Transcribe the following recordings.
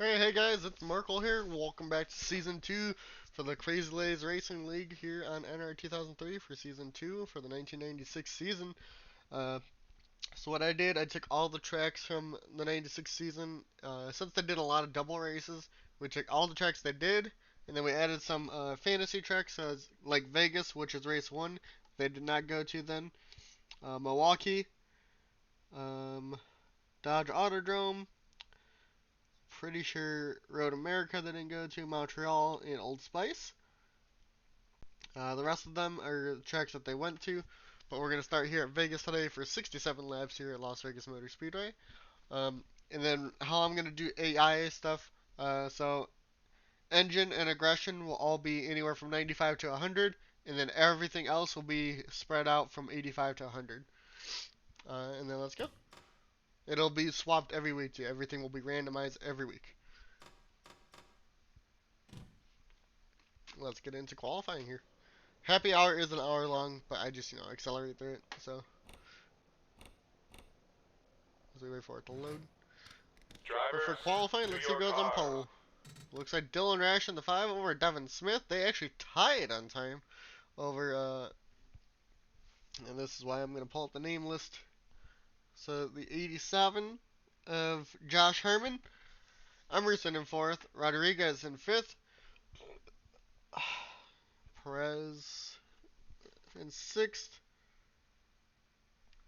Hey guys, it's Markle here. Welcome back to Season 2 for the Crazy Lays Racing League here on NR 2003 for Season 2 for the 1996 season. Uh, so what I did, I took all the tracks from the 96 season. Since they did a lot of double races, we took all the tracks they did, and then we added some fantasy tracks, like Vegas, which is race 1. They did not go to then. Milwaukee, um, Dodge Autodrome, pretty sure Road America they didn't go to, Montreal, and Old Spice. The rest of them are tracks that they went to, but we're going to start here at Vegas today for 67 laps here at Las Vegas Motor Speedway. And then how I'm going to do AI stuff. So engine and aggression will all be anywhere from 95 to 100, and then everything else will be spread out from 85 to 100. And then let's go. It'll be swapped every week too. Everything will be randomized every week. Let's get into qualifying here. Happy hour is an hour long, but I just, accelerate through it. So, as we wait for it to load. But for qualifying, let's see who goes on pole. Looks like Dylan Rash in the 5 over Devin Smith. They actually tied on time over, and this is why I'm going to pull up the name list. So, the 87 of Josh Herman. Emerson in 4th. Rodriguez in 5th. Perez in 6th.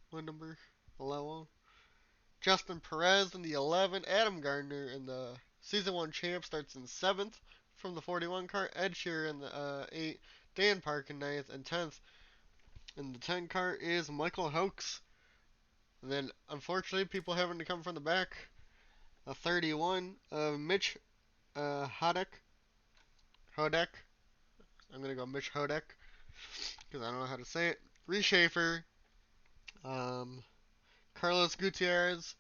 What number? 11. Justin Perez in the 11. Adam Gardner in the Season 1 champ starts in 7th from the 41 car. Ed Sheeran in the 8. Dan Park in 9th. And 10th in the 10 car is Michael Hoeks. And then, unfortunately, people having to come from the back. A 31 of Mitch Hodek. I'm going to go Mitch Hodek because I don't know how to say it. Reese Schaefer. Carlos Gutierrez.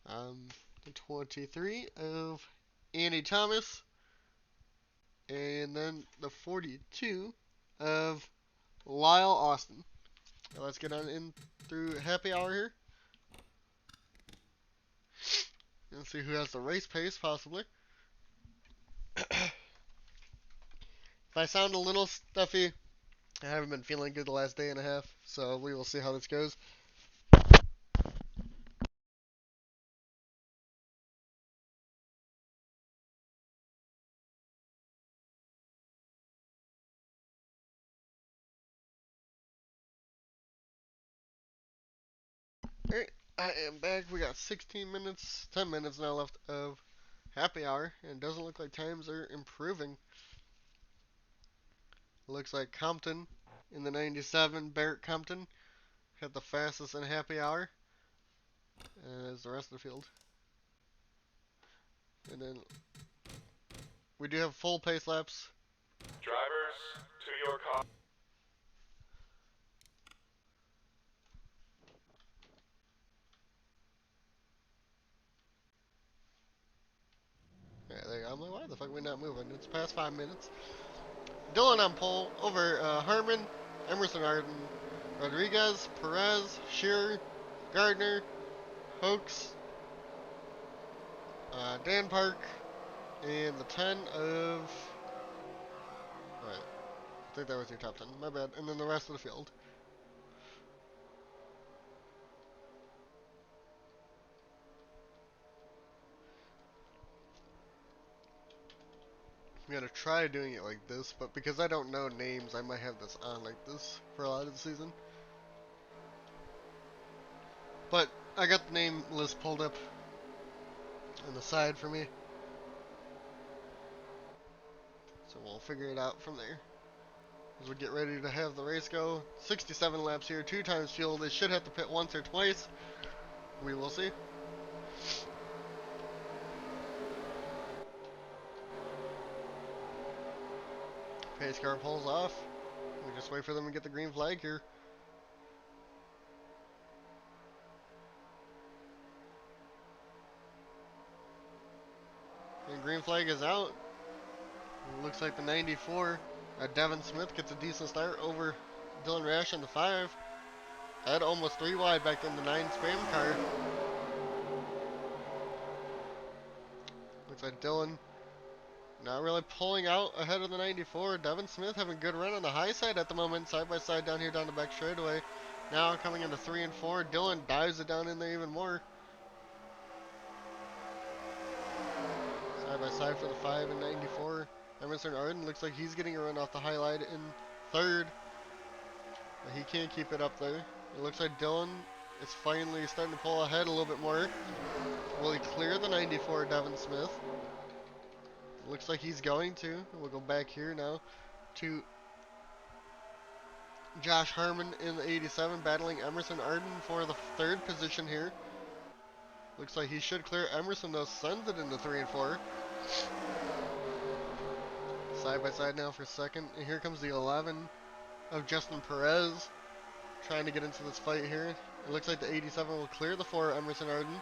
The 23 of Andy Thomas. And then the 42 of Lyle Austin. Now let's get on in through happy hour here. And see who has the race pace, possibly. If I sound a little stuffy, I haven't been feeling good the last day and a half, so we will see how this goes. Alright, I am back. We got 10 minutes now left of happy hour, and it doesn't look like times are improving. Looks like Compton in the 97, Barrett Compton, had the fastest in happy hour, as the rest of the field. And then we do have full pace laps. Drivers, to your car. Yeah, there you go. I'm like, why the fuck are we not moving? It's past 5 minutes. Dylan on pole over Harmon, Emerson Arden, Rodriguez, Perez, Shearer, Gardner, Hoeks, Dan Park, and the 10 of... Alright, I think that was your top 10. My bad. And then the rest of the field. I'm gonna try doing it like this, but because I don't know names, I might have this on like this for a lot of the season. But I got the name list pulled up on the side for me, so we'll figure it out from there. As we get ready to have the race go. 67 laps here, 2 times fuel. They should have to pit once or twice. We will see. Pace car pulls off. We just wait for them to get the green flag here. And green flag is out. It looks like the 94, Devin Smith, gets a decent start over Dylan Rash in the 5. Had almost 3 wide back in the 9 spam car. Looks like Dylan not really pulling out ahead of the 94. Devin Smith having a good run on the high side at the moment. Side by side down here down the back straightaway. Now coming into 3 and 4. Dylan dives it down in there even more. Side by side for the 5 and 94. Emerson Arden looks like he's getting a run off the highlight in third. But he can't keep it up there. It looks like Dylan is finally starting to pull ahead a little bit more. Will he clear the 94, Devin Smith? Looks like he's going to. We'll go back here now to Josh Harmon in the 87 battling Emerson Arden for the third position here. Looks like he should clear Emerson though, sends it into 3 and 4. Side by side now for second. And here comes the 11 of Justin Perez trying to get into this fight here. It looks like the 87 will clear the 4 Emerson Arden.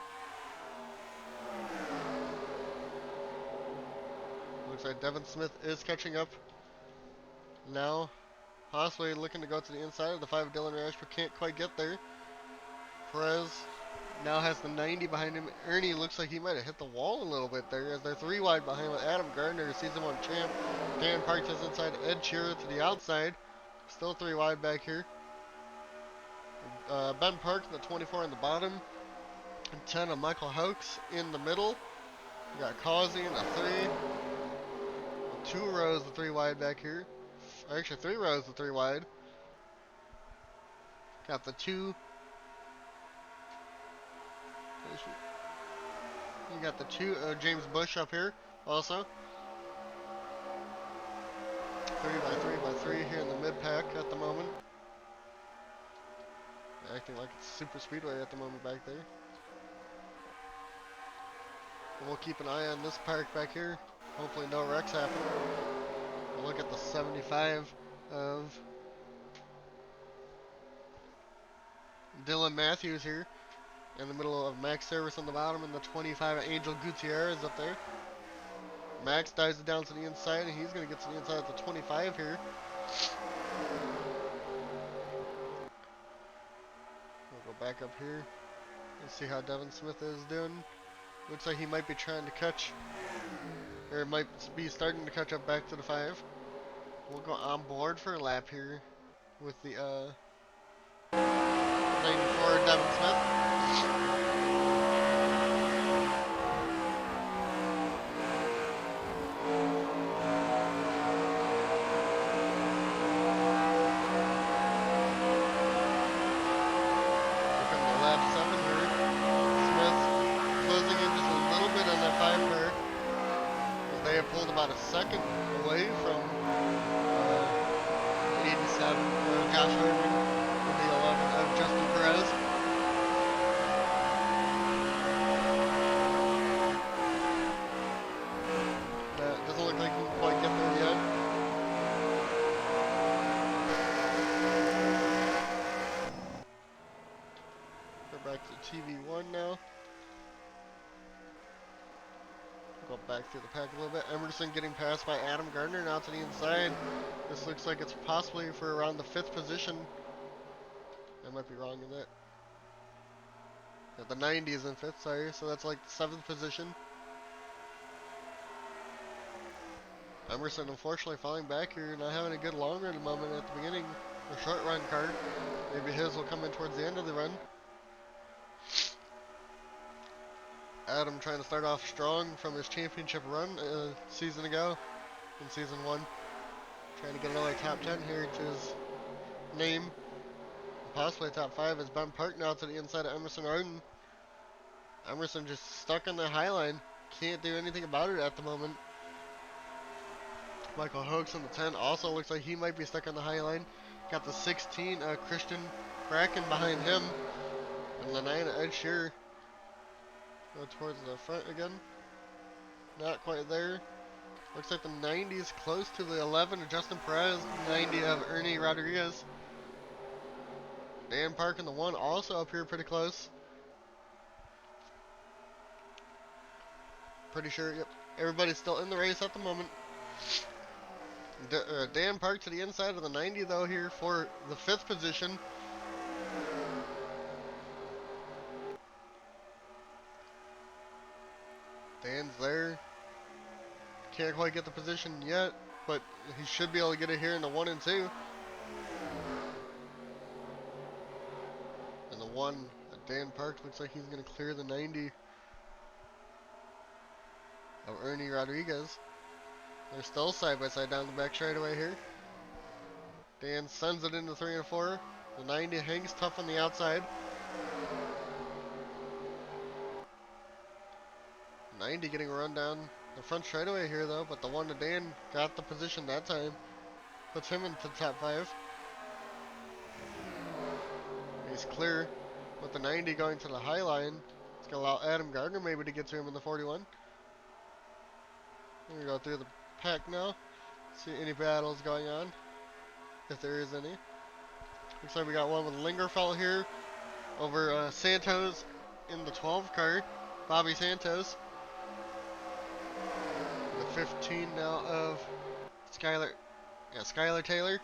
Looks like Devin Smith is catching up now. Possibly looking to go to the inside of the 5 Dylan Rash, but can't quite get there. Perez now has the 90 behind him. Ernie looks like he might have hit the wall a little bit there as they're 3 wide behind with Adam Gardner, season 1 champ. Dan Parks is inside, Ed Shearer to the outside. Still 3 wide back here. Ben Parks, the 24 on the bottom. And 10 of Michael Hokes in the middle. We got Causey in the 3. 2 rows of 3 wide back here. Actually, 3 rows of 3 wide. Got the 2. You got the 2 James Bush up here also. 3 by 3 by 3 here in the mid pack at the moment. Acting like it's super speedway at the moment back there. And we'll keep an eye on this park back here. Hopefully no wrecks happen. We'll look at the 75 of Dylan Matthews here. In the middle of Max Service on the bottom and the 25 of Angel Gutierrez up there. Max dives it down to the inside and he's going to get to the inside of the 25 here. We'll go back up here and see how Devin Smith is doing. Looks like he might be trying to catch, or might be starting to catch up back to the 5. We'll go on board for a lap here with the 94 Devin Smith. They have pulled about a second away from 87 Josh Harmon and the 11 of Justin Perez. Doesn't look like he can quite get there yet. Go back to TV1 now. Go back through the pack a little bit. Emerson getting passed by Adam Gardner now to the inside. This looks like it's possibly for around the 5th position. I might be wrong in that. Yeah, the 90 is in 5th, sorry. So that's like the 7th position. Emerson unfortunately falling back here, not having a good long run moment at the beginning. A short run car. Maybe his will come in towards the end of the run. Adam trying to start off strong from his championship run season ago, in season 1. Trying to get another top 10 here to his name. Possibly top 5 is Ben Park now to the inside of Emerson Arden. Emerson just stuck on the high line. Can't do anything about it at the moment. Michael Hokes on the 10 also looks like he might be stuck on the high line. Got the 16 Christian Bracken behind him. And the 9 Ed Shearer. Go towards the front again. Not quite there. Looks like the 90 is close to the 11 of Justin Perez. 90 of Ernie Rodriguez. Dan Park in the 1 also up here pretty close. Pretty sure, yep. Everybody's still in the race at the moment. Dan Park to the inside of the 90 though here for the 5th position. Dan's there. Can't quite get the position yet, but he should be able to get it here in the 1 and 2. And the 1, Dan Park, looks like he's going to clear the 90 of Ernie Rodriguez. They're still side by side down the back straightaway here. Dan sends it into 3 and 4. The 90 hangs tough on the outside. 90 getting a run down the front straightaway here though, but the 1 to Dan got the position that time. Puts him into top 5. He's clear with the 90 going to the high line. It's going to allow Adam Gardner maybe to get to him in the 41. We're going to go through the pack now. See any battles going on, if there is any. Looks like we got one with Lingerfeld here over Santos in the 12 car. Bobby Santos. The 15 now of Skylar Taylor.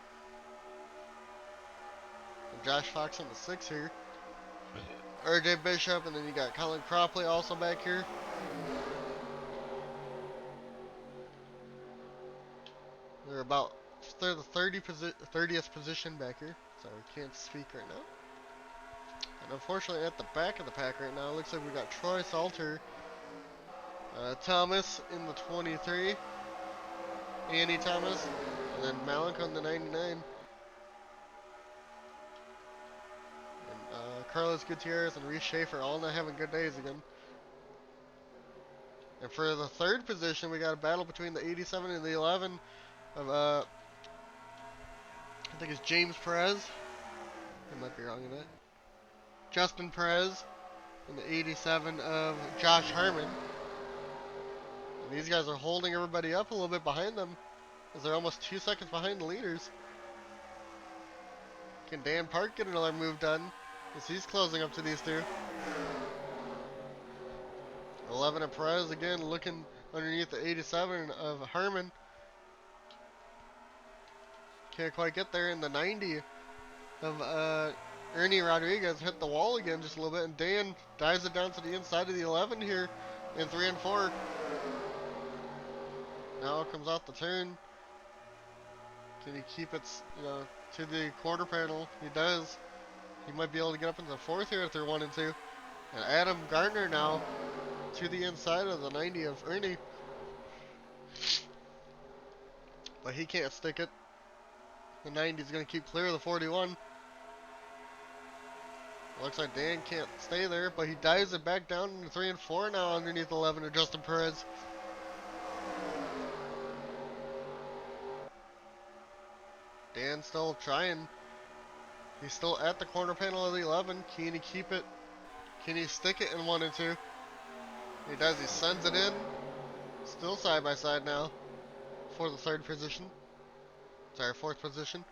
And Josh Fox on the 6 here. RJ Bishop, and then you got Colin Cropley also back here. They're the 30th position back here, so we can't speak right now. And unfortunately, at the back of the pack right now, it looks like we got Troy Salter, Thomas in the 23, Andy Thomas, and then Malik on the 99, and Carlos Gutierrez and Reese Schaefer all not having good days again. And for the third position, we got a battle between the 87 and the 11 of, I think it's James Perez. I might be wrong in that. Justin Perez and the 87 of Josh Harmon. And these guys are holding everybody up a little bit behind them, as they're almost 2 seconds behind the leaders. Can Dan Park get another move done, as he's closing up to these two? 11 of Perez again looking underneath the 87 of Harmon. Can't quite get there, in the 90 of Ernie Rodriguez hit the wall again just a little bit, and Dan dives it down to the inside of the 11 here in 3 and 4. Now it comes off the turn. Can he keep it, to the quarter panel? He does. He might be able to get up into the 4th here if they're 1 and 2. And Adam Gardner now to the inside of the 90 of Ernie. But he can't stick it. The 90 is going to keep clear of the 41. Looks like Dan can't stay there, but he dives it back down into 3 and 4 now underneath 11 of Justin Perez. Dan still trying. He's still at the corner panel of the 11. Can he keep it? Can he stick it in 1 and 2? He does. He sends it in. Still side by side now for the 3rd position. Sorry, 4th position.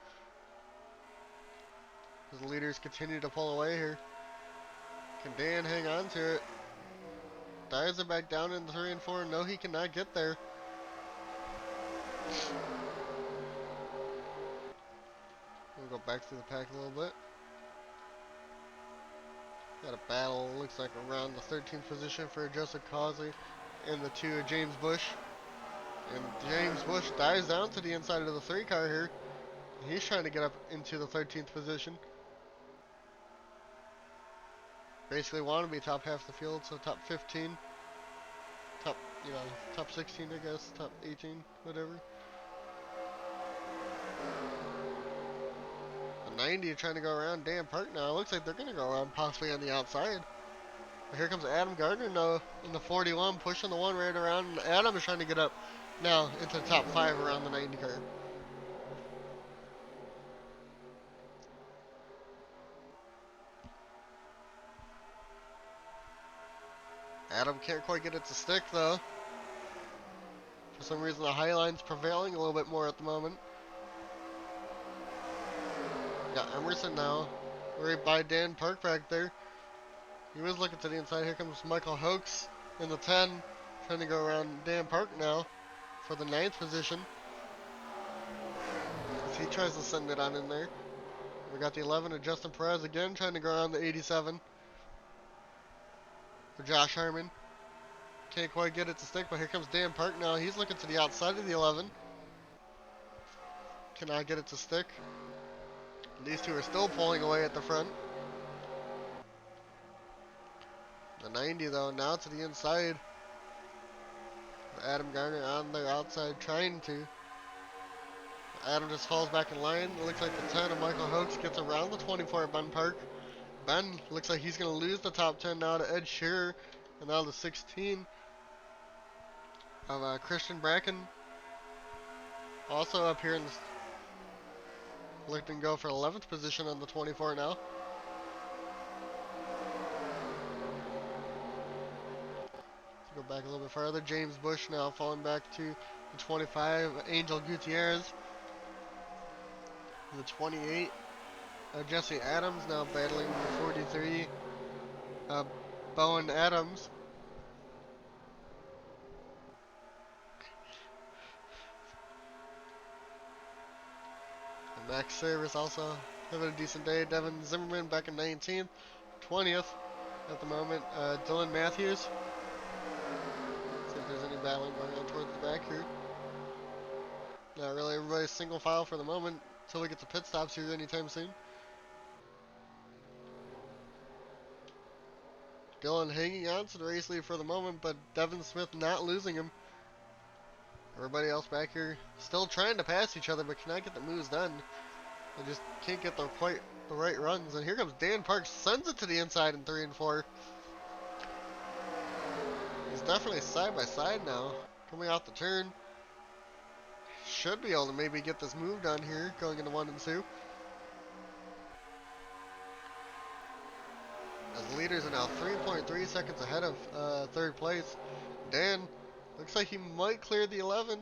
His leaders continue to pull away here. Can Dan hang on to it? Dives it back down in 3 and 4. No, he cannot get there. We'll go back through the pack a little bit. Got a battle, looks like around the 13th position for Joseph Causey and the 2 of James Bush. And James Bush dives down to the inside of the 3 car here. He's trying to get up into the 13th position. Basically want to be top half the field, so top 15. Top 16 I guess, top 18, whatever. The 90 trying to go around Dan Park now. It looks like they're going to go around possibly on the outside. But here comes Adam Gardner now in the 41, pushing the 1 right around. And Adam is trying to get up now into the top 5 around the 90 car. Adam can't quite get it to stick though. For some reason the high line's prevailing a little bit more at the moment. Got Emerson now, right by Dan Park back there. He was looking to the inside. Here comes Michael Hoax in the 10, trying to go around Dan Park now for the 9th position. As he tries to send it on in there. We got the 11 of Justin Perez again, trying to go around the 87 for Josh Harmon. Can't quite get it to stick, but here comes Dan Park now. He's looking to the outside of the 11. Cannot get it to stick. These two are still pulling away at the front. The 90 though, now to the inside. Adam Garner on their outside trying to. Adam just falls back in line. It looks like the 10 of Michael Hoax gets around the 24 at Ben Park. Ben looks like he's going to lose the top 10 now to Ed Shearer. And now the 16 of Christian Bracken. Also up here in the looking to go for 11th position on the 24 now. Let's go back a little bit further. James Bush now falling back to the 25. Angel Gutierrez. The 28. Jesse Adams now battling the 43. Bowen Adams. And Max Service also having a decent day. Devin Zimmerman back in 19th. 20th at the moment. Dylan Matthews. See if there's any battling going on towards the back here. Not really. Everybody's single file for the moment until we get to pit stops here anytime soon. Dylan hanging on to the race lead for the moment, but Devin Smith not losing him. Everybody else back here still trying to pass each other, but cannot get the moves done. They just can't get quite the right runs. And here comes Dan Parks, sends it to the inside in 3 and 4. He's definitely side by side now. Coming off the turn. Should be able to maybe get this move done here, going into 1 and 2. As leaders are now 3.3 seconds ahead of 3rd place. Dan looks like he might clear the 11.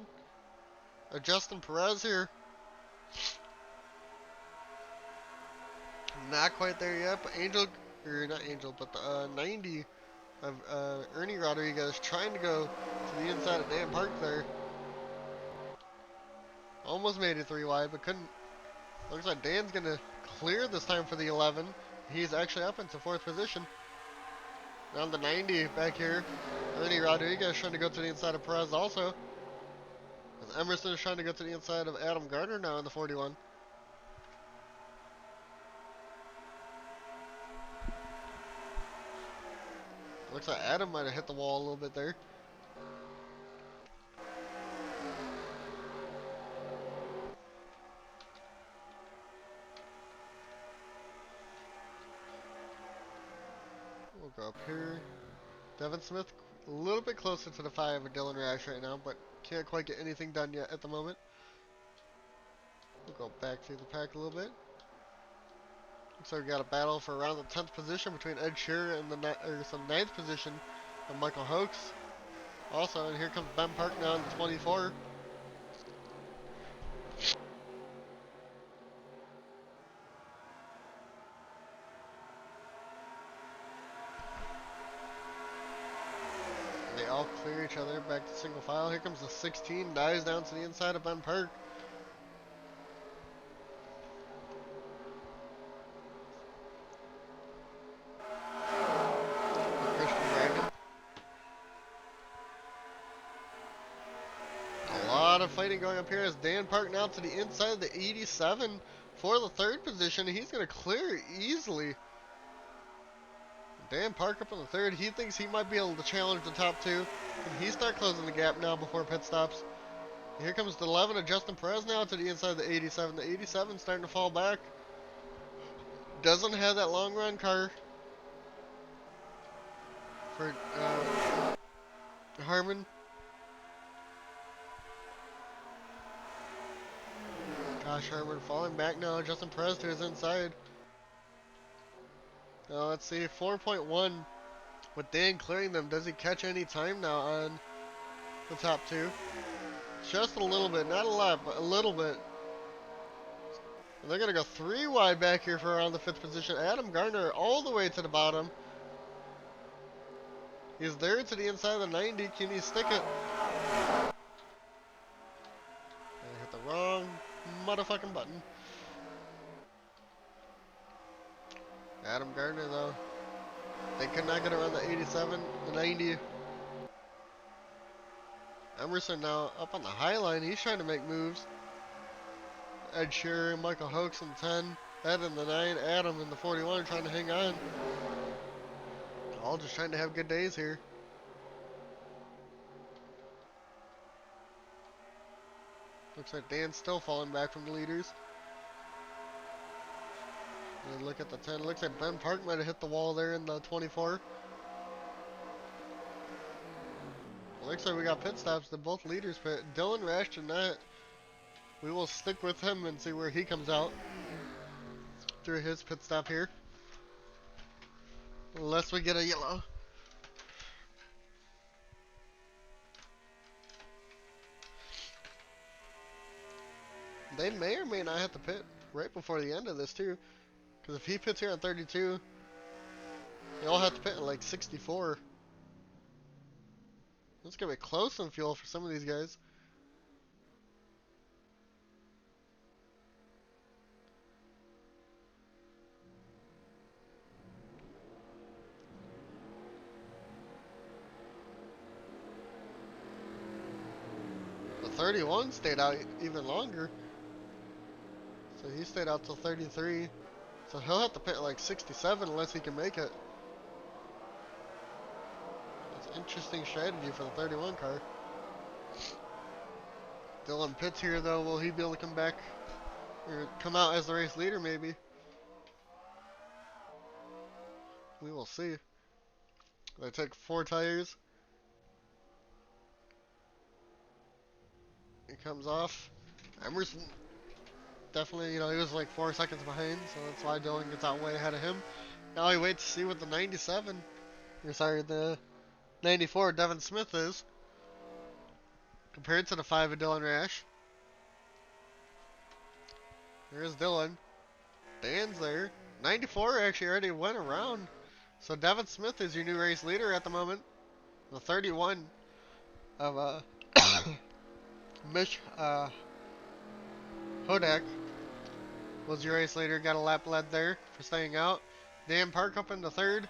Justin Perez here. Not quite there yet, but not Angel, but the 90 of Ernie Rodriguez trying to go to the inside of Dan Park there. Almost made it 3 wide, but couldn't. Looks like Dan's going to clear this time for the 11. He's actually up into 4th position. Now the 90 back here. Ernie Rodriguez trying to go to the inside of Perez also. As Emerson is trying to go to the inside of Adam Gardner now in the 41. Looks like Adam might have hit the wall a little bit there. We'll go up here. Devin Smith a little bit closer to the 5 of Dylan Rash right now, but can't quite get anything done yet at the moment. We'll go back through the pack a little bit. Looks like we got a battle for around the 10th position between Ed Shearer and the 9th position of Michael Hoax. Also, and here comes Ben Park now in the 24. They all clear each other back to single file. Here comes the 16, dives down to the inside of Ben Park. Christian Bracken. A lot of fighting going up here as Dan Park now to the inside of the 87 for the 3rd position. He's going to clear easily. Dan Park up in the 3rd. He thinks he might be able to challenge the top 2. Can he start closing the gap now before pit stops? Here comes the 11 of Justin Perez now to the inside of the 87. The 87 starting to fall back. Doesn't have that long run car for Harmon. Gosh, Harmon falling back now. Justin Perez to his inside. Let's see, 4.1 with Dan clearing them. Does he catch any time now on the top 2? Just a little bit, not a lot, but a little bit. And they're going to go 3 wide back here for around the 5th position. Adam Gardner all the way to the bottom. He's there to the inside of the 90. Can he stick it? I hit the wrong motherfucking button. Adam Gardner, though. They could not get around the 87, the 90. Emerson now up on the high line. He's trying to make moves. Ed Sheeran, Michael Hoax in 10. Ed in the 9. Adam in the 41 trying to hang on. All just trying to have good days here. Looks like Dan's still falling back from the leaders. And look at the 10. Looks like Ben Park might have hit the wall there in the 24. Looks like we got pit stops. The both leaders pit. Dylan Rash did not. We will stick with him and see where he comes out through his pit stop here. Unless we get a yellow. They may or may not have to pit right before the end of this too. Because if he pits here on 32, they all have to pit in like 64. It's going to be close on fuel for some of these guys. The 31 stayed out even longer. So he stayed out till 33. So he'll have to pit like 67 unless he can make it. That's an interesting strategy for the 31 car. Dylan pits here though. Will he be able to come back or come out as the race leader maybe? We will see. They took 4 tires. He comes off. Emerson definitely, he was like 4 seconds behind, so that's why Dylan gets out way ahead of him. Now he waits to see what the 97, or sorry, the 94 Devin Smith is compared to the 5 of Dylan Rash. There's Dylan. Dan's there. 94 actually already went around. So Devin Smith is your new race leader at the moment. The 31 of Mish Hodak was your race leader. Got a lap led there for staying out. Dan Park up in the 3rd.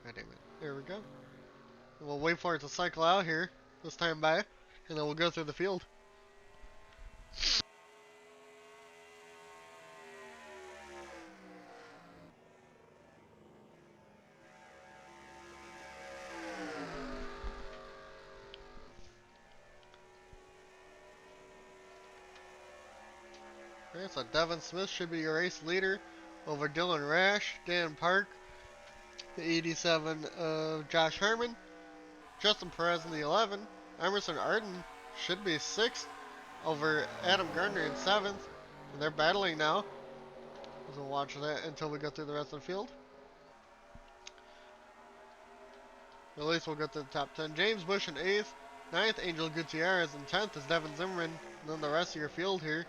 God damn it. There we go. We'll wait for it to cycle out here this time by, and then we'll go through the field. Okay, so Devin Smith should be your race leader over Dylan Rash, Dan Park, the 87 of Josh Herman, Justin Perez in the 11, Emerson Arden should be 6th over Adam Gardner in 7th. And they're battling now. So we'll watch that until we go through the rest of the field. At least we'll go through the top 10. James Bush in 8th, 9th Angel Gutierrez, and 10th is Devin Zimmerman. And then the rest of your field here.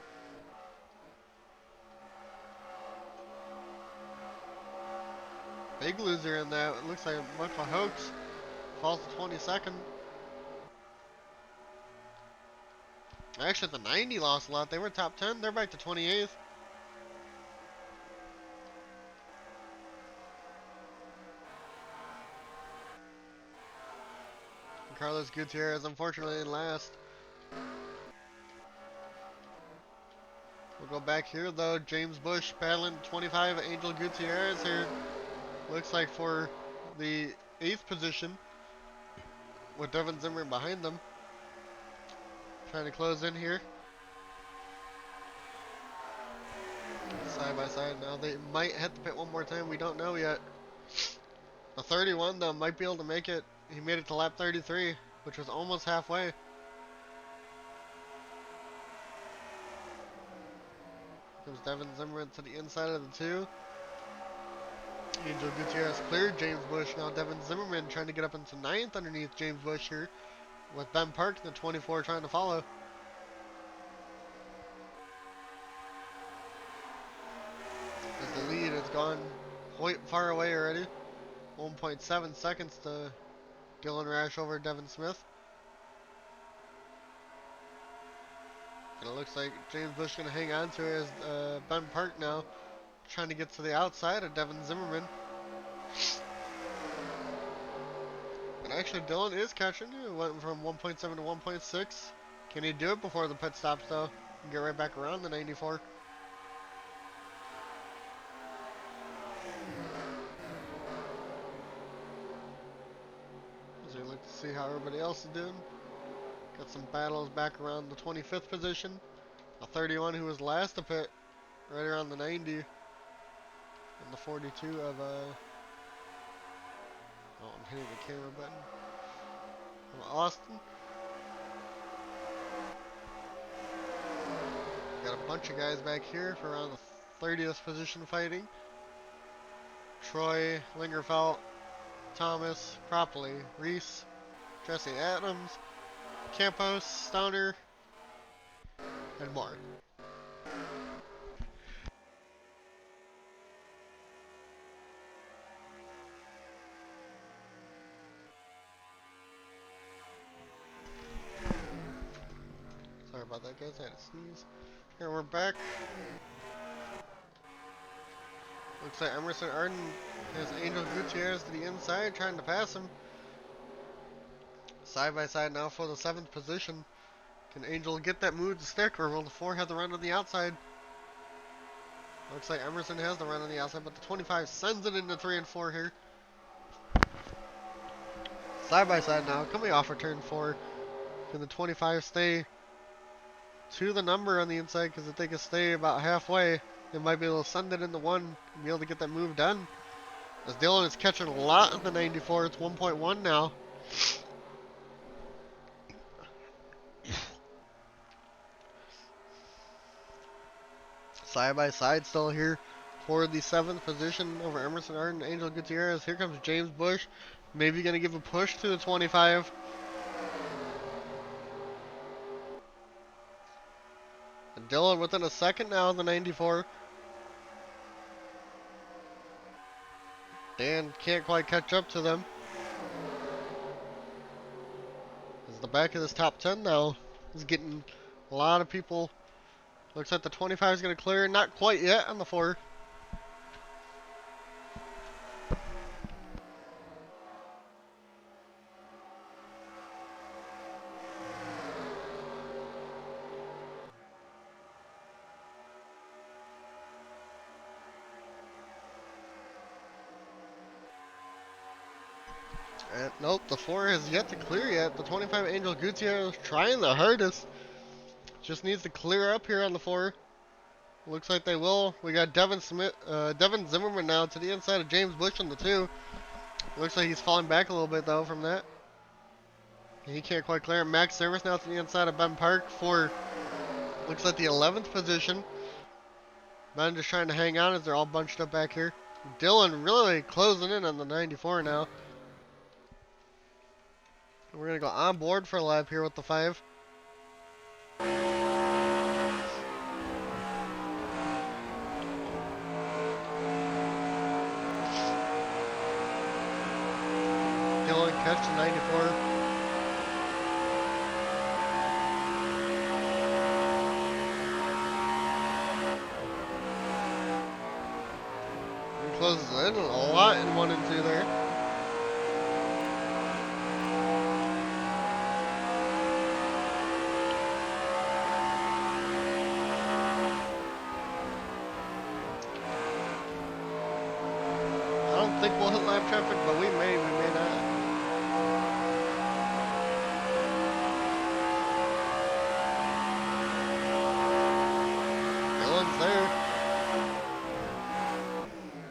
Big loser in that. It looks like Michael Hoax falls to 22nd. Actually, the 90 lost a lot. They were top 10. They're back to 28th. And Carlos Gutierrez, unfortunately, in last. We'll go back here, though. James Bush battling 25. Angel Gutierrez here. Looks like for the 8th position. With Devin Zimmerman behind them. Trying to close in here. Side by side now. They might hit the pit one more time. We don't know yet. The 31 though might be able to make it. He made it to lap 33, which was almost halfway. Comes Devin Zimmerman to the inside of the 2. Angel Gutierrez cleared James Bush. Now Devin Zimmerman trying to get up into 9th underneath James Bush here. With Ben Park in the 24 trying to follow. As the lead has gone quite far away already. 1.7 seconds to Dylan Rash over Devin Smith. And it looks like James Bush going to hang on to it as Ben Park now trying to get to the outside of Devin Zimmerman. And Actually, Dylan is catching. It went from 1.7 to 1.6. Can he do it before the pit stops, though? And get right back around the 94. As we look to see how everybody else is doing. Got some battles back around the 25th position. A 31 who was last to pit, right around the 90. And the 42 of, oh, I'm hitting the camera button. Of Austin. Got a bunch of guys back here for around the 30th position fighting. Troy, Lingerfelt, Thomas, Cropley, Reese, Jesse Adams, Campos, Stoner, and more. Sorry about that, guys. I had to sneeze. Here, we're back. Looks like Emerson Arden has Angel Gutierrez to the inside, trying to pass him. Side by side now for the 7th position. Can Angel get that move to stick, or will the 4 have the run on the outside? Looks like Emerson has the run on the outside, but the 25 sends it into 3 and 4 here. Side by side now, coming off for turn 4. Can the 25 stay to the number on the inside? Because if they can stay about halfway, they might be able to send it into 1 and be able to get that move done. As Dylan is catching a lot of the 94, it's 1.1 now. Side by side still here for the 7th position over Emerson Arden and Angel Gutierrez. Here comes James Bush. Maybe going to give a push to the 25. And Dylan within a second now of the 94. Dan can't quite catch up to them. As the back of this top 10 now is getting a lot of people. Looks like the 25 is going to clear. Not quite yet on the 4. And nope, the 4 has yet to clear yet. The 25 Angel Gutierrez trying the hardest. Just needs to clear up here on the 4. Looks like they will. We got Devin Zimmerman now to the inside of James Bush on the 2. Looks like he's falling back a little bit though from that. He can't quite clear. Max Service now to the inside of Ben Park for looks like the 11th position. Ben just trying to hang on as they're all bunched up back here. Dylan really closing in on the 94 now. We're gonna go on board for a lap here with the 5. Dylan catch the 94. He closes in a lot in 1 and 2 there. I don't think we'll hit lap traffic, but we may not. Dylan's there.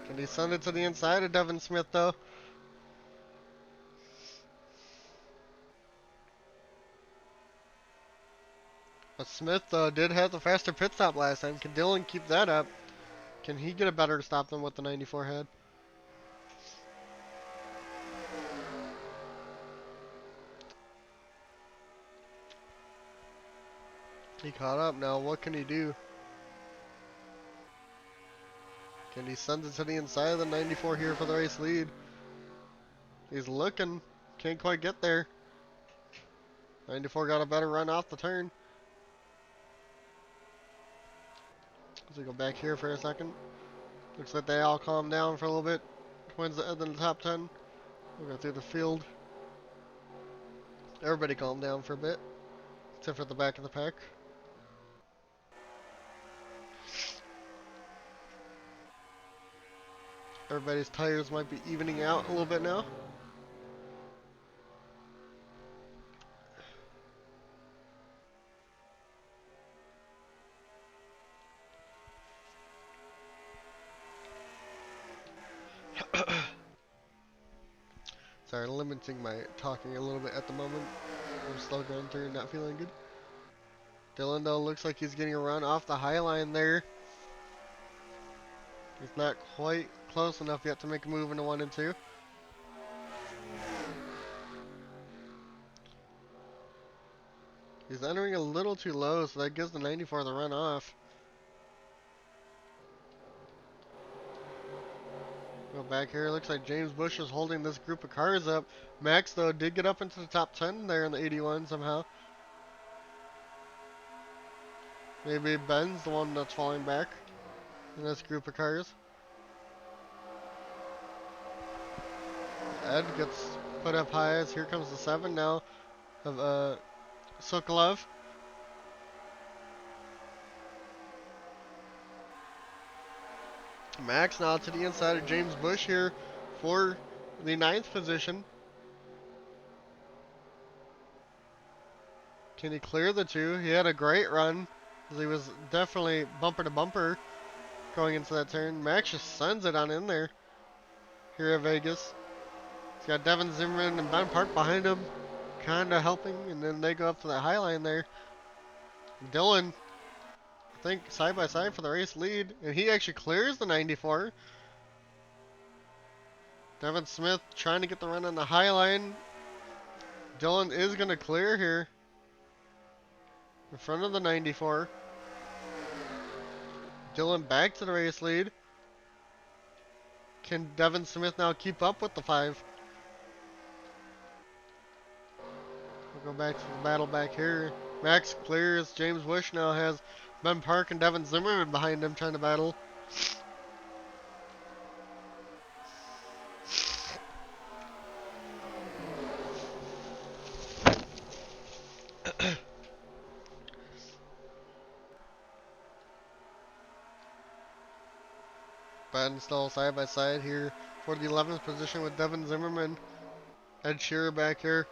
Can he send it to the inside of Devin Smith though? But Smith did have the faster pit stop last time. Can Dylan keep that up? Can he get a better stop than what the 94 had? He caught up now. What can he do? Can he send it to the inside of the 94 here for the race lead? He's looking. Can't quite get there. 94 got a better run off the turn. Let's go back here for a second. Looks like they all calm down for a little bit. Twins in the top 10. We'll go through the field. Everybody calm down for a bit, except for the back of the pack. Everybody's tires might be evening out a little bit now. Sorry, limiting my talking a little bit at the moment. I'm still going through, not feeling good. Dylan, though, looks like he's getting a run off the high line there. He's not quite close enough yet to make a move into 1 and 2. He's entering a little too low, so that gives the 94 the run off. Go back here. Looks like James Bush is holding this group of cars up. Max, though, did get up into the top 10 there in the 81 somehow. Maybe Ben's the one that's falling back in this group of cars. Ed gets put up high as here comes the 7 now of Sokolov. Max now to the inside of James Bush here for the 9th position. Can he clear the 2? He had a great run. He was definitely bumper to bumper going into that turn. Max just sends it on in there here at Vegas. He's got Devin Zimmerman and Ben Park behind him, kind of helping, and then they go up to that high line there. Dylan, I think, side by side for the race lead, and he actually clears the 94. Devin Smith trying to get the run on the high line. Dylan is going to clear here in front of the 94. Dylan back to the race lead. Can Devin Smith now keep up with the 5? We'll go back to the battle back here. Max clears. James Bush now has Ben Park and Devin Zimmerman behind him trying to battle. Ben still side by side here for the 11th position with Devin Zimmerman. Ed Shearer back here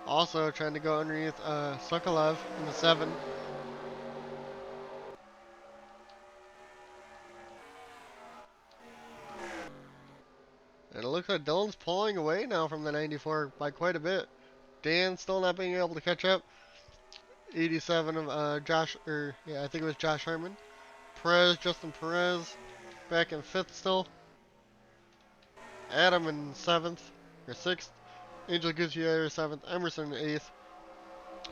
also trying to go underneath Sokolov in the 7. And it looks like Dylan's pulling away now from the 94 by quite a bit. Dan still not being able to catch up. 87 of I think it was Josh Herman. Justin Perez back in 5th still. Adam in 7th, or 6th. Angel Gutierrez 7th. Emerson in 8th.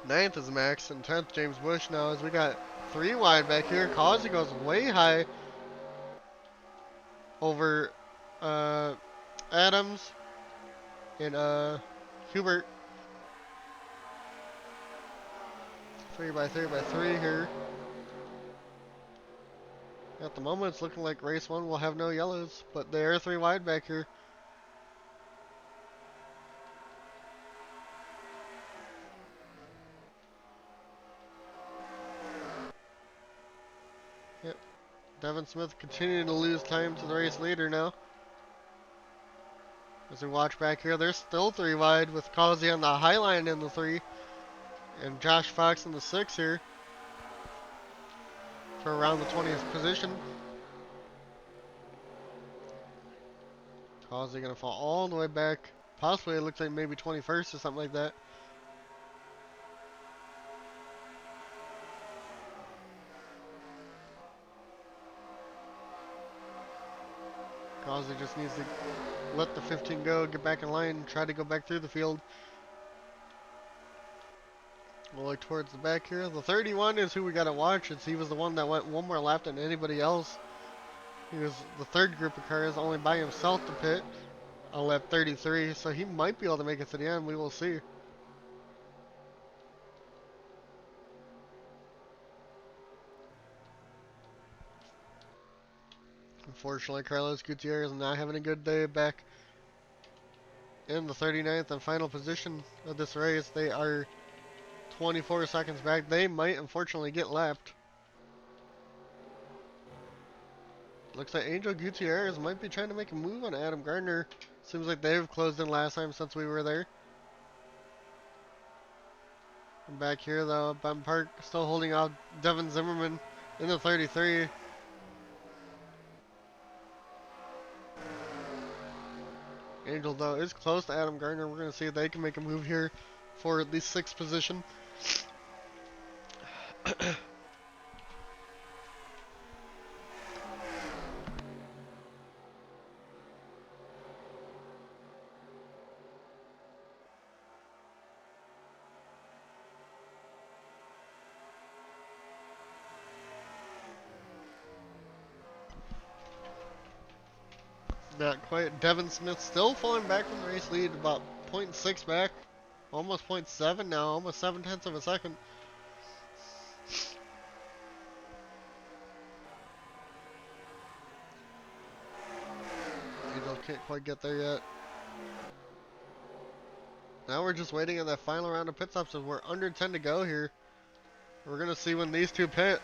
9th is Max, and 10th James Bush now as we got 3 wide back here. Causey goes way high over Adams and Hubert. 3 by 3 by 3 here. At the moment, it's looking like race 1 will have no yellows, but they are 3 wide back here. Yep. Devin Smith continuing to lose time to the race leader now. As we watch back here, there's still 3 wide with Causey on the high line in the 3. And Josh Fox in the 6 here for around the 20th position. Causey going to fall all the way back. Possibly it looks like maybe 21st or something like that. Causey just needs to let the 15 go, get back in line, try to go back through the field. We'll look towards the back here. The 31 is who we got to watch. He was the one that went one more lap than anybody else. He was the 3rd group of cars, only by himself to pit on lap 33, so he might be able to make it to the end. We will see. Unfortunately, Carlos Gutierrez is not having a good day back in the 39th and final position of this race. They are 24 seconds back. They might unfortunately get lapped. Looks like Angel Gutierrez might be trying to make a move on Adam Gardner. Seems like they've closed in last time since we were there. And back here though, Ben Park still holding out Devin Zimmerman in the 33. Angel though is close to Adam Gardner. We're gonna see if they can make a move here for the 6th position. Not quite. Devin Smith still falling back from the race lead, about 0.6 back. Almost 0.7 now, almost 7/10 of a second. Angel can't quite get there yet. Now we're just waiting on that final round of pit stops, and we're under 10 to go here. We're gonna see when these two pit.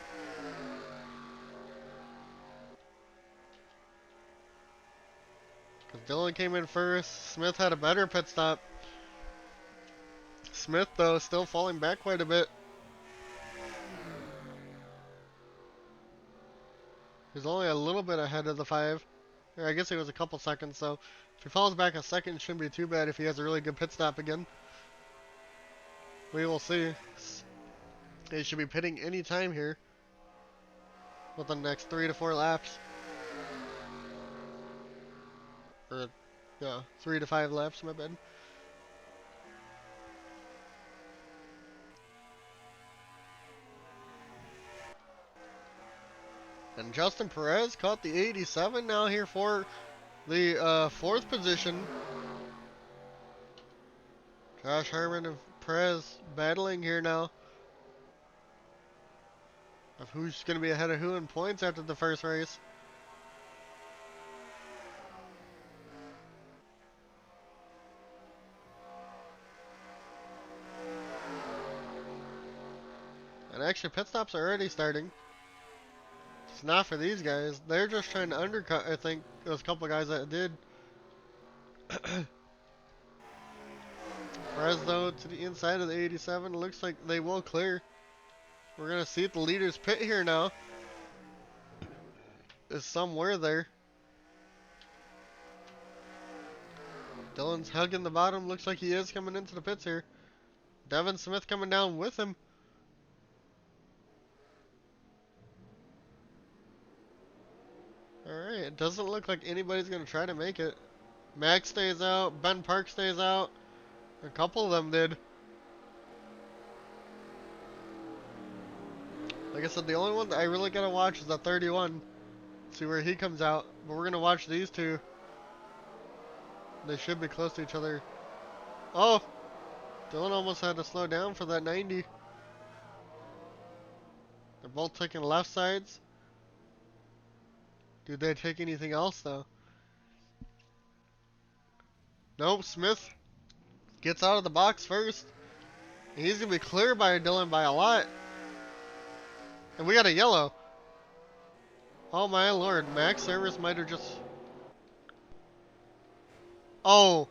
Because Dylan came in first. Smith had a better pit stop. Smith, though, still falling back quite a bit. He's only a little bit ahead of the 5. Or I guess he was a couple seconds, so if he falls back a second, it shouldn't be too bad if he has a really good pit stop again. We will see. He should be pitting any time here with the next 3 to 4 laps. Or, yeah, 3 to 5 laps, my bad. And Justin Perez caught the 87 now here for the 4th position. Josh Herman and Perez battling here now of who's going to be ahead of who in points after the first race. And actually, pit stops are already starting. It's not for these guys. They're just trying to undercut, I think, those couple guys that did. Perez, though, to the inside of the 87. Looks like they will clear. We're going to see if the leaders pit here now. Is somewhere there. Dylan's hugging the bottom. Looks like he is coming into the pits here. Devin Smith coming down with him. Alright, it doesn't look like anybody's going to try to make it. Max stays out. Ben Park stays out. A couple of them did. Like I said, the only one that I really got to watch is the 31. See where he comes out. But we're going to watch these two. They should be close to each other. Oh! Dylan almost had to slow down for that 90. They're both taking left sides. Did they take anything else, though? Nope, Smith gets out of the box first. And he's going to be clear by Dylan by a lot. And we got a yellow. Oh my lord, Max Service might have just... Oh!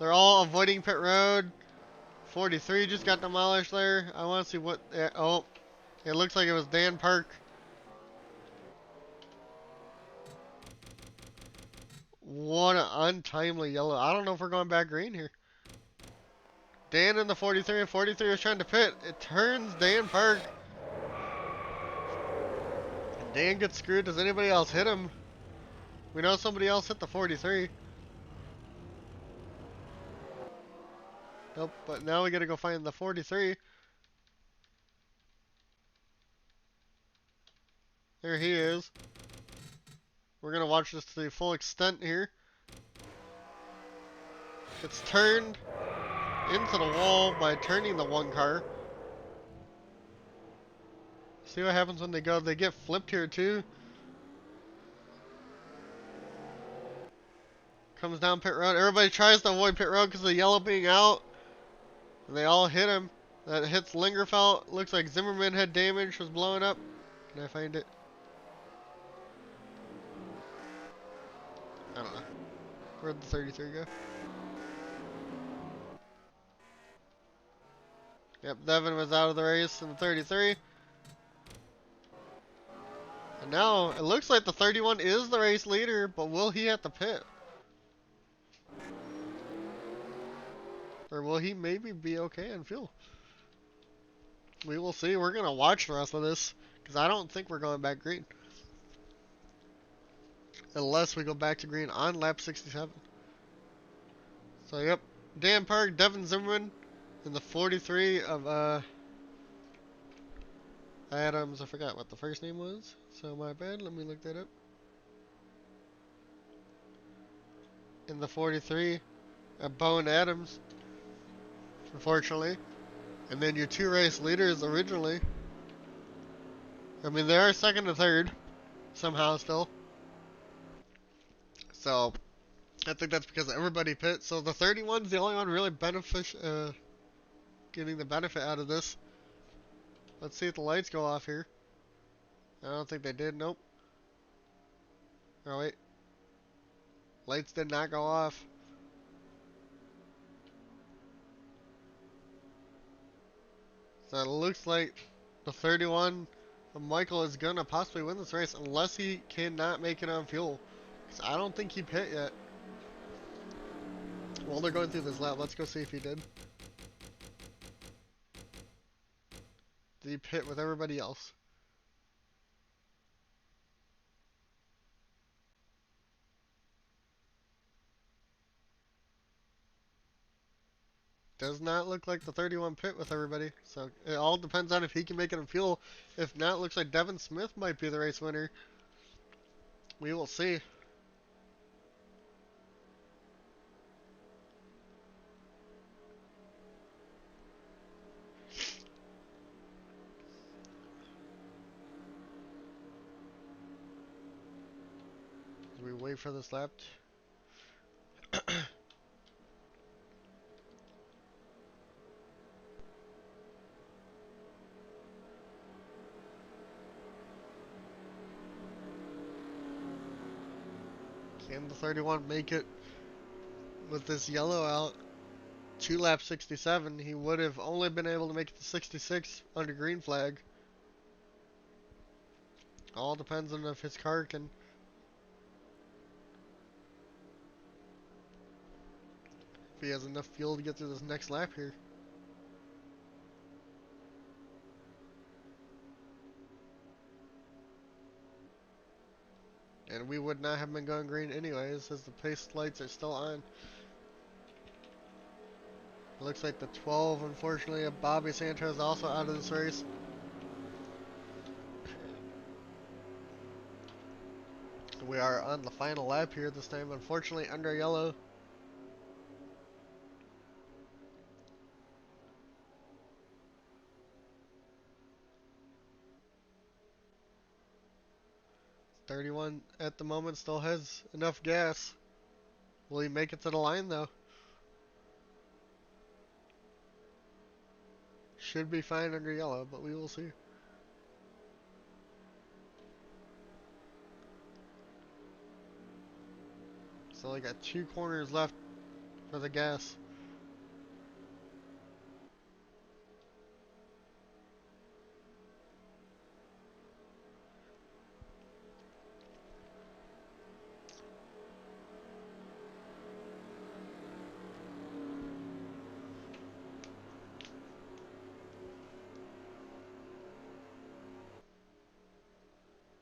They're all avoiding pit road. 43 just got demolished there. I want to see what... Oh, it looks like it was Dan Park. What an untimely yellow. I don't know if we're going back green here. Dan in the 43, and 43 was trying to pit. It turns Dan Park. And Dan gets screwed. Does anybody else hit him? We know somebody else hit the 43. Nope, but now we gotta go find the 43. There he is. We're gonna watch this to the full extent here. It's turned into the wall by turning the one car. See what happens when they go. They get flipped here too. Comes down pit road. Everybody tries to avoid pit road because of the yellow being out. And they all hit him. That hits Lingerfeld. Looks like Zimmerman had damage, was blowing up. Can I find it? I don't know. Where'd the 33 go? Yep, Devin was out of the race in the 33. And now, it looks like the 31 is the race leader, but will he have to pit? Or will he maybe be okay in fuel? We will see. We're going to watch the rest of this, because I don't think we're going back green. Unless we go back to green on lap 67. So, yep. Dan Park, Devin Zimmerman, in the 43 of, Adams. I forgot what the first name was, so my bad. Let me look that up. In the 43, Bowen Adams, unfortunately. And then your two race leaders originally. I mean, they are second and third, somehow still. So, I think that's because everybody pit. So the 31's the only one really getting the benefit out of this. Let's see if the lights go off here. I don't think they did. Nope. Oh, wait. Lights did not go off. So it looks like the 31, Michael, is going to possibly win this race unless he cannot make it on fuel. Because I don't think he pit yet. While they're going through this lap, let's go see if he did. Did he pit with everybody else? Does not look like the 31 pit with everybody. So it all depends on if he can make it on fuel. If not, it looks like Devin Smith might be the race winner. We will see. As we wait for this lap. Can the 31 make it with this yellow out? 2 lap 67. He would have only been able to make it to 66 under green flag. All depends on if his car can. If he has enough fuel to get through this next lap here. And we would not have been going green anyways, as the pace lights are still on. It looks like the 12, unfortunately, of Bobby Santos also out of this race. We are on the final lap here this time, unfortunately, under yellow. .31 at the moment still has enough gas. Will he make it to the line though? Should be fine under yellow, but we will see. So I got 2 corners left for the gas.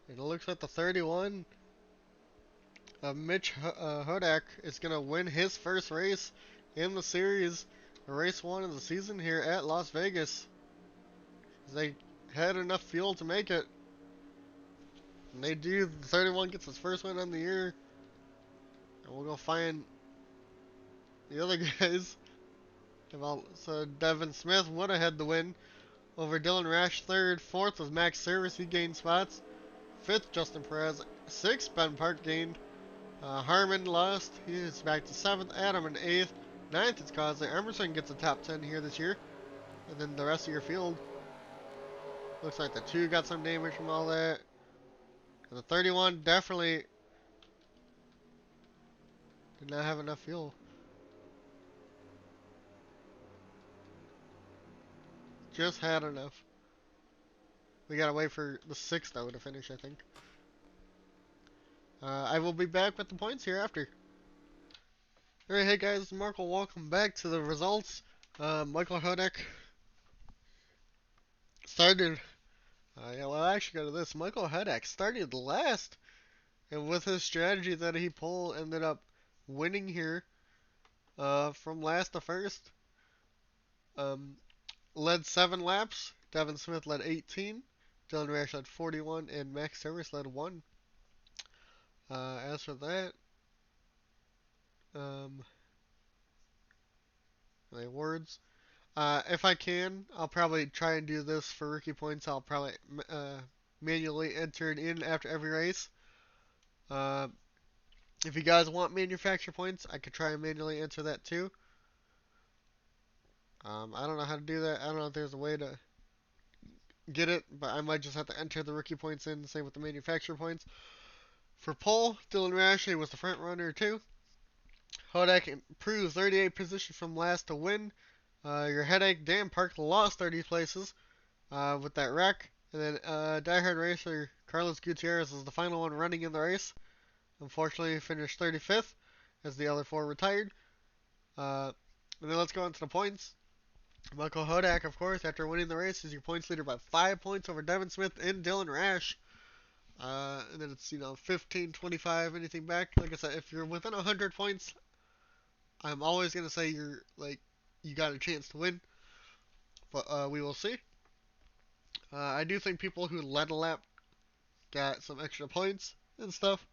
And it looks like the 31 of Mitch Hudak is going to win his first race in the series, race 1 of the season here at Las Vegas. They had enough fuel to make it. And they do. The 31 gets his first win on the year. And we'll go find the other guys. So Devin Smith would have had the win over Dylan Rash. Third. Fourth was Max Service. He gained spots. Fifth, Justin Perez. Sixth, Ben Park gained. Harmon lost. He is back to 7th. Adam in 8th. 9th is Causey. Emerson gets a top 10 here this year. And then the rest of your field. Looks like the 2 got some damage from all that. And the 31 definitely did not have enough fuel. Just had enough. We gotta wait for the 6th though to finish, I think. I will be back with the points here after. Alright, hey guys, Marco, welcome back to the results. Michael Hodak started. Yeah, well, I actually go to this. Michael Hodak started last, and with his strategy that he pulled, ended up winning here. From last to first. Um, led 7 laps. Devin Smith led 18. Dylan Rash led 41, and Max Service led 1. As for that, um, my words. If I can, I'll probably try and do this for rookie points. I'll probably manually enter it in after every race. Uh, if you guys want manufacturer points, I could try and manually enter that too. I don't know how to do that. I don't know if there's a way to get it, but I might just have to enter the rookie points in, same with the manufacturer points. For pole, Dylan Rashley was the front runner too. Hodak improved 38 position from last to win. Your headache, Dan Park lost 30 places with that wreck. And then diehard racer Carlos Gutierrez was the final one running in the race. Unfortunately, he finished 35th as the other 4 retired. And then let's go into the points. Michael Hodak, of course, after winning the race, is your points leader by 5 points over Devin Smith and Dylan Rash. And then it's, 15, 25, anything back. Like I said, if you're within 100 points, I'm always going to say you got a chance to win. But we will see. I do think people who led a lap got some extra points and stuff.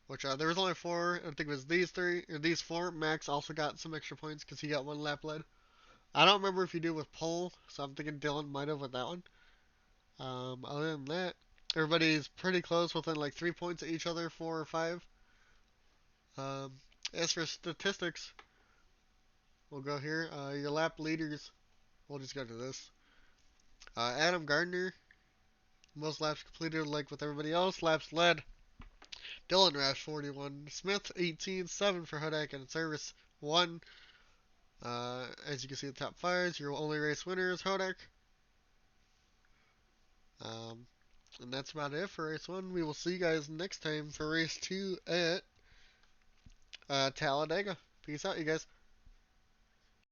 Which there was only 4. I think it was these 3 or these 4. Max also got some extra points because he got 1 lap led. I don't remember if you do with pole, so I'm thinking Dylan might have with that one. Other than that, everybody's pretty close, within like 3 points of each other, 4 or 5. Um, as for statistics, we'll go here. Your lap leaders, we'll just go to this. Adam Gardner, most laps completed like with everybody else. Laps led, Dylan Rash 41, Smith 18, 7 for Hudak and Service 1. As you can see, the top 5s, your only race winner is Hudak. Um, and that's about it for race 1. We will see you guys next time for race 2 at Talladega. Peace out, you guys.